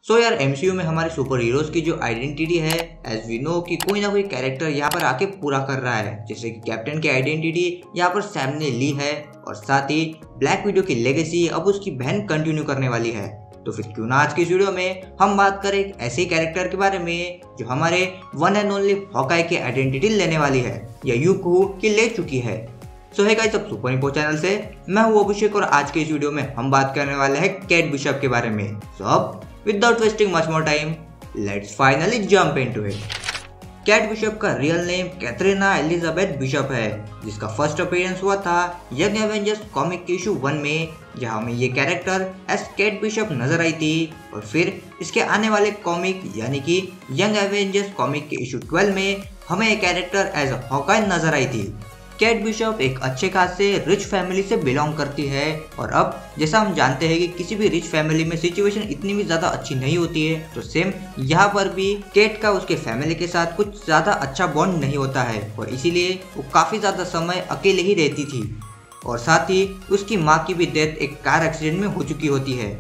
सो यार एमसीयू में हमारे सुपर हीरोज की जो आइडेंटिटी है, एज वी नो कि कोई ना कोई कैरेक्टर यहाँ पर आके पूरा कर रहा है। जैसे कि कैप्टन की आइडेंटिटी यहाँ पर सैम ने ली है और साथ ही ब्लैक विडो की लेगेसी अब उसकी बहन कंटिन्यू करने वाली है। तो फिर क्यों ना आज की इस वीडियो में हम बात करें एक ऐसे कैरेक्टर के बारे में जो हमारे वन एंड ओनली हॉकाई की आइडेंटिटी लेने वाली है या यूं कहूं कि ले चुकी है। सो है गाइस, सब सुपर इन्फो चैनल से मैं हूं अभिषेक और आज के इस वीडियो में हम बात करने वाले हैं केट बिशप के बारे में। सो अब without wasting much more time let's finally jump into it. Kate Bishop का real name Katherina Elizabeth Bishop है, जिसका फर्स्ट अपीयरेंस हुआ था यंग एवेंजर्स कॉमिक के इशू 1 में, जहां में ये कैरेक्टर एज केट बिशप नजर आई थी। और फिर इसके आने वाले कॉमिक यानी कि यंग एवेंजर्स कॉमिक के इशू 12 में हमें ये कैरेक्टर एज हॉकाई नजर आई थी। केट बिशप एक अच्छे खासे रिच फैमिली से बिलोंग करती है और अब जैसा हम जानते हैं कि किसी भी रिच फैमिली में सिचुएशन इतनी भी ज़्यादा अच्छी नहीं होती है, तो सेम यहाँ पर भी केट का उसके फैमिली के साथ कुछ ज़्यादा अच्छा बॉन्ड नहीं होता है और इसीलिए वो काफ़ी ज़्यादा समय अकेले ही रहती थी। और साथ ही उसकी माँ की भी डेथ एक कार एक्सीडेंट में हो चुकी होती है।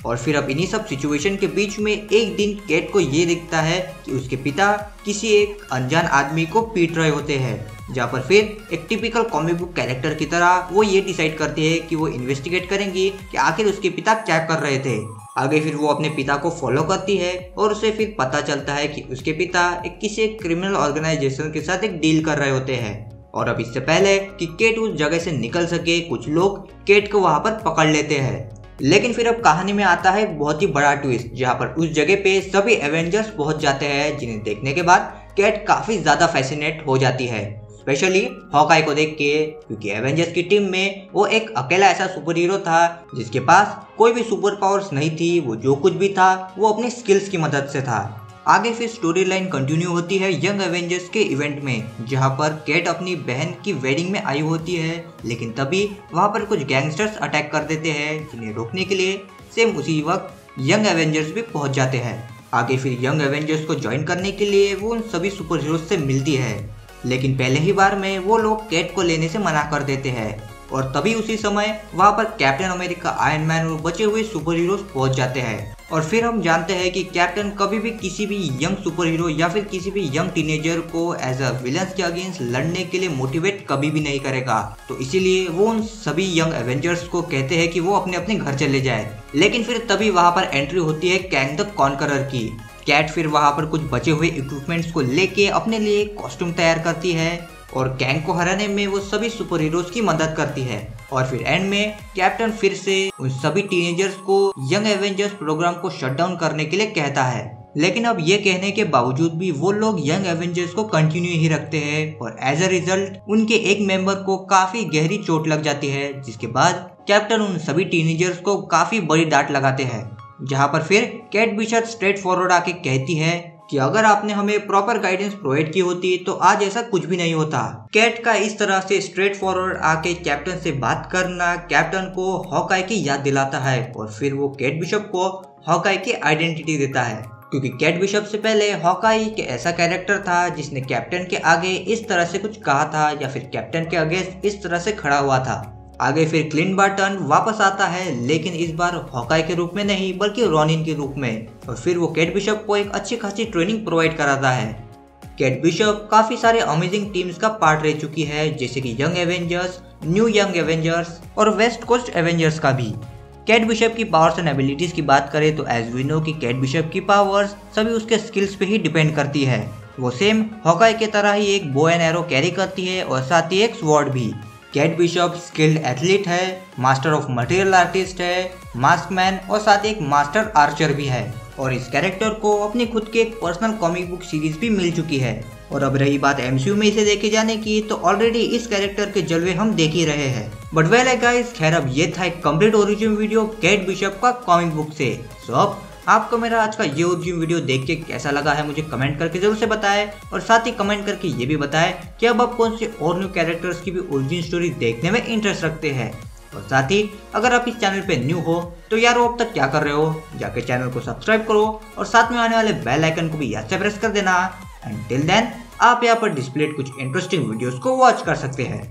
और फिर अब इन्हीं सब सिचुएशन के बीच में एक दिन केट को ये दिखता है कि उसके पिता किसी एक अनजान आदमी को पीट रहे होते हैं, जहाँ पर फिर एक टिपिकल कॉमिक बुक कैरेक्टर की तरह वो ये डिसाइड करती है कि वो इन्वेस्टिगेट करेंगी कि आखिर उसके पिता क्या कर रहे थे। आगे फिर वो अपने पिता को फॉलो करती है और उसे फिर पता चलता है कि उसके पिता किसी एक क्रिमिनल ऑर्गेनाइजेशन के साथ एक डील कर रहे होते हैं। और अब इससे पहले कि केट उस जगह से निकल सके, कुछ लोग केट को वहां पर पकड़ लेते हैं। लेकिन फिर अब कहानी में आता है एक बहुत ही बड़ा ट्विस्ट, जहां पर उस जगह पे सभी एवेंजर्स पहुंच जाते हैं, जिन्हें देखने के बाद केट काफी ज्यादा फैसिनेट हो जाती है, स्पेशली हॉकाई को देख के, क्योंकि एवेंजर्स की टीम में वो एक अकेला ऐसा सुपर हीरो था जिसके पास कोई भी सुपर पावर्स नहीं थी। वो जो कुछ भी था वो अपनी स्किल्स की मदद से था। आगे फिर स्टोरी लाइन कंटिन्यू होती है यंग एवेंजर्स के इवेंट में, जहां पर केट अपनी बहन की वेडिंग में आई होती है, लेकिन तभी वहां पर कुछ गैंगस्टर्स अटैक कर देते हैं, जिन्हें रोकने के लिए सेम उसी वक्त यंग एवेंजर्स भी पहुंच जाते हैं। आगे फिर यंग एवेंजर्स को ज्वाइन करने के लिए वो उन सभी सुपर हीरोज से मिलती है, लेकिन पहले ही बार में वो लोग केट को लेने से मना कर देते हैं। और तभी उसी समय वहां पर कैप्टन अमेरिका, आयरन मैन और बचे हुए सुपर हीरोज पहुंच जाते हैं। और फिर हम जानते हैं कि कैप्टन कभी भी किसी भी यंग सुपर हीरो या फिर किसी भी यंग टीनेजर को एज अ विलन्स के अगेंस्ट लड़ने के लिए मोटिवेट कभी भी नहीं करेगा। तो इसीलिए वो उन सभी यंग एवेंजर्स को कहते हैं कि वो अपने अपने घर चले जाए। लेकिन फिर तभी वहां पर एंट्री होती है कैंग द कॉन्करर की। कैट फिर वहां पर कुछ बचे हुए इक्विपमेंट्स को लेके अपने लिए कॉस्ट्यूम तैयार करती है और कैंग को हराने में वो सभी सुपर हीरोज की मदद करती है। और फिर एंड में कैप्टन फिर से उन सभी टीनेजर्स को यंग एवेंजर्स प्रोग्राम को शट डाउन करने के लिए कहता है। लेकिन अब ये कहने के बावजूद भी वो लोग यंग एवेंजर्स को कंटिन्यू ही रखते हैं और एज अ रिजल्ट उनके एक मेंबर को काफी गहरी चोट लग जाती है, जिसके बाद कैप्टन उन सभी टीनेजर्स को काफी बड़ी डांट लगाते हैं। जहाँ पर फिर केट बिशप स्ट्रेट फॉरवर्ड आके कहती है कि अगर आपने हमें प्रॉपर गाइडेंस प्रोवाइड की होती तो आज ऐसा कुछ भी नहीं होता। केट का इस तरह से स्ट्रेट फॉरवर्ड आके कैप्टन से बात करना कैप्टन को हॉकाई की याद दिलाता है और फिर वो केट बिशप को हॉकाई की आइडेंटिटी देता है, क्योंकि केट बिशप से पहले हॉकाई के ऐसा कैरेक्टर था जिसने कैप्टन के आगे इस तरह से कुछ कहा था या फिर कैप्टन के अगेंस्ट इस तरह से खड़ा हुआ था। आगे फिर क्लिंट बार्टन वापस आता है, लेकिन इस बार हॉकाई के रूप में नहीं बल्कि रॉनिन के रूप में, और फिर वो केट बिशप को एक अच्छी खासी ट्रेनिंग प्रोवाइड कराता है। केट बिशप काफी सारे अमेजिंग टीम्स का पार्ट रह चुकी है, जैसे कि young Avengers, new young Avengers और वेस्ट कोस्ट एवेंजर्स का भी। केट बिशप की पावर्स एंड एबिलिटीज की बात करें तो एज वी नो कि केट बिशप की पावर्स सभी उसके स्किल्स पे ही डिपेंड करती है। वो सेम हॉकाई की तरह ही एक बो एंड एरो कैरी करती है और साथ ही एक स्वॉर्ड भी। केट बिशप स्किल्ड एथलीट है, मास्टर ऑफ मटेरियल आर्टिस्ट है, मास्कमैन और साथ ही एक मास्टर आर्चर भी है। और इस कैरेक्टर को अपनी खुद के एक पर्सनल कॉमिक बुक सीरीज भी मिल चुकी है। और अब रही बात एमसीयू में इसे देखे जाने की, तो ऑलरेडी इस कैरेक्टर के जलवे हम देख ही रहे हैं। बट वेल गाइस, खैर अब ये था एक complete origin video cat Bishop का कॉमिक बुक से। सो अब आपको मेरा आज का ये ओरिजिन वीडियो देख के कैसा लगा है मुझे कमेंट करके जरूर से बताएं, और साथ ही कमेंट करके ये भी बताएं कि अब आप कौन से और न्यू कैरेक्टर्स की भी ओरिजिन स्टोरी देखने में इंटरेस्ट रखते हैं। और साथ ही अगर आप इस चैनल पे न्यू हो तो यार वो अब तक क्या कर रहे हो, जाके चैनल को सब्सक्राइब करो और साथ में आने वाले बेल आइकन को भी याद से प्रेस कर देना। एंड टिल देन आप यहाँ पर डिस्प्लेड कुछ इंटरेस्टिंग वीडियोस को वॉच कर सकते हैं।